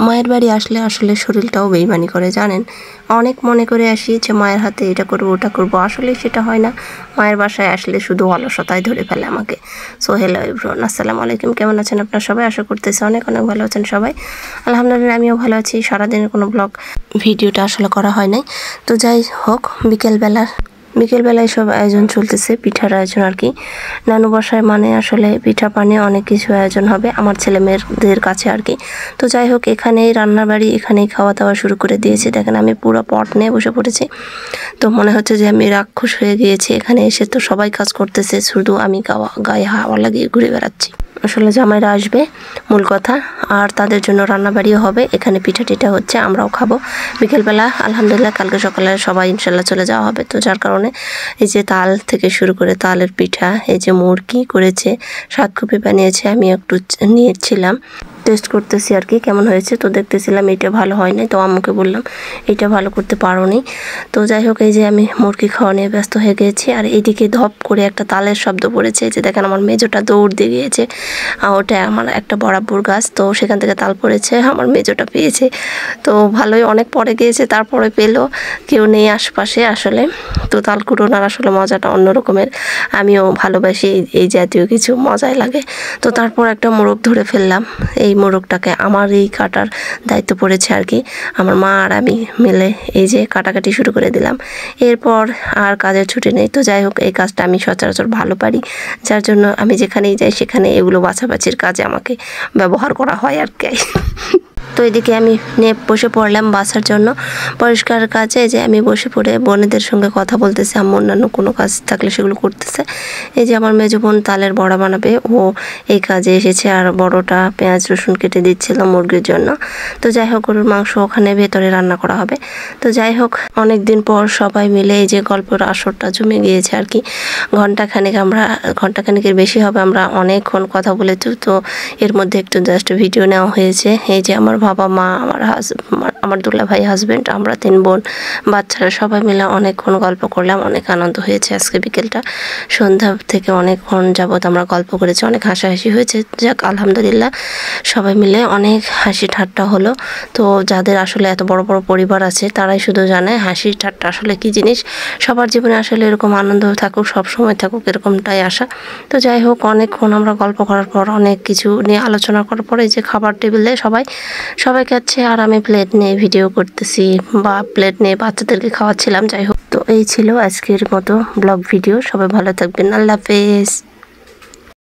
মায়ের বাড়ি আসলে আসলে শরীরটাও বেইমানি করে জানেন। অনেক মনে করে আসি যে মায়ের হাতে এটা করবো ওটা করবো, আসলে সেটা হয় না। মায়ের বাসায় আসলে শুধু অলসতায় ধরে ফেলে আমাকে। সো হ্যালো এভরিওয়ান, আসসালামু আলাইকুম। কেমন আছেন আপনারা সবাই? আশা করতেছি অনেক অনেক ভালো আছেন সবাই। আলহামদুলিল্লাহ আমিও ভালো আছি। সারাদিনের কোনো ব্লগ ভিডিওটা আসলে করা হয় নাই। তো যাই হোক, বিকেলবেলায় সব আয়োজন চলতেছে, পিঠার আয়োজন আর কি। নানু বাসায় মানে আসলে পিঠা পানে অনেক কিছু আয়োজন হবে আমার ছেলে মেয়েদের কাছে আর কি। তো যাই হোক, এখানেই রান্নার বাড়ি, এখানেই খাওয়া দাওয়া শুরু করে দিয়েছি। দেখেন আমি পুরো পট নিয়ে বসে পড়েছি। তো মনে হচ্ছে যে আমি রাক্ষস হয়ে গিয়েছি। এখানে এসে তো সবাই কাজ করতেছে, শুধু আমি গায়ে হাওয়া লাগিয়ে ঘুরে বেড়াচ্ছি। আসলে জামাইরা আসবে মূল কথা, আর তাদের জন্য রান্নাবাড়িও হবে। এখানে পিঠা টিঠা হচ্ছে, আমরাও খাবো বিকেলবেলা। আলহামদুলিল্লাহ কালকে সকালে সবাই ইনশাল্লাহ চলে যাওয়া হবে। তো যার কারণে এই যে তাল থেকে শুরু করে তালের পিঠা, এই যে মুরগি করেছে, 7 কপি বানিয়েছে। আমি একটু নিয়েছিলাম, টেস্ট করতেছি আর কি কেমন হয়েছে। তো দেখতেছিলাম এটা ভালো হয় নাই, তো আম্মুকে বললাম এটা ভালো করতে পারো নি। তো যাই হোক, এই যে আমি মুরগি খাওয়া নিয়ে ব্যস্ত হয়ে গিয়েছি। আর এইদিকে ধপ করে একটা তালের শব্দ পড়েছে। এই যে দেখেন আমার মেজোটা দৌড় দিয়ে গিয়েছে। ওটা আমার একটা বরাবর গাছ, তো সেখান থেকে তাল পড়েছে, আমার মেজোটা পেয়েছে। তো ভালোই অনেক পরে গিয়েছে, তারপরে পেলো, কেউ নেই আশপাশে আসলে। তো তাল কুড়োনার আসলে মজাটা অন্য রকমের। আমিও ভালোবাসি এই জাতীয় কিছু, মজাই লাগে। তো তারপর একটা মোরগ ধরে ফেললাম। এই মোরগটাকে আমার এই কাটার দায়িত্ব পড়েছে আর কি। আমার মা আর আমি মিলে এই যে কাটাকাটি শুরু করে দিলাম। এরপর আর কাজের ছুটি নেই। তো যাই হোক, এই কাজটা আমি সচরাচর ভালো পারি, যার জন্য আমি যেখানেই যাই সেখানে এগুলো বাছাবাছির কাজে আমাকে ব্যবহার করা হয় আর কি। তো এদিকে আমি বসে পড়লাম বাসার জন্য পরিষ্কার কাজে। যে আমি বসে পড়ে বোনেদের সঙ্গে কথা বলতেছি, আম্মু অন্যান্য কোনো কাজ থাকলে সেগুলো করতেছে। এই যে আমার মেজো বোন তালের বড়া বানাবে, ও এই কাজে এসেছে। আর বড়টা পেঁয়াজ রসুন কেটে দিচ্ছিল মুরগির জন্য। তো যাই হোক, গরুর মাংস ওখানে ভেতরে রান্না করা হবে। তো যাই হোক, অনেক দিন পর সবাই মিলে এই যে গল্পের আসরটা জমে গিয়েছে আর কি। ঘন্টাখানেকের বেশি হবে, আমরা অনেকক্ষণ কথা বলেছি। তো এর মধ্যে একটু জাস্ট ভিডিও নেওয়া হয়েছে। এই যে আমার বাবা মা, আমার দুলা ভাই, হাজব্যান্ড, আমরা 3 বোন, বাচ্চারা সবাই মিলে অনেকক্ষণ গল্প করলাম। অনেক আনন্দ হয়েছে আজকে বিকেলটা। সন্ধ্যা থেকে অনেকক্ষণ যাবৎ আমরা গল্প করেছি, অনেক হাসাহাসি হয়েছে। যাক আলহামদুলিল্লাহ, সবাই মিলে অনেক হাসি ঠাট্টা হলো। তো যাদের আসলে এত বড় বড় পরিবার আছে তারাই শুধু জানে হাসি ঠাট্টা আসলে কি জিনিস। সবার জীবনে আসলে এরকম আনন্দ থাকুক, সব সময় থাকুক, এরকমটাই আশা। তো যাই হোক, অনেকক্ষণ আমরা গল্প করার পর, অনেক কিছু নিয়ে আলোচনা করার পরে যে খাবার টেবিলে সবাই খাচ্ছে, আর আমি প্লেট নিয়ে ভিডিও করতেছি বা প্লেট নিয়ে বাচ্চাদেরকে খাওয়াচ্ছিলাম। যাই হোক, তো এই ছিল আজকের মতো ব্লগ ভিডিও। সবাই ভালো থাকবেন, আল্লাহ হাফেজ।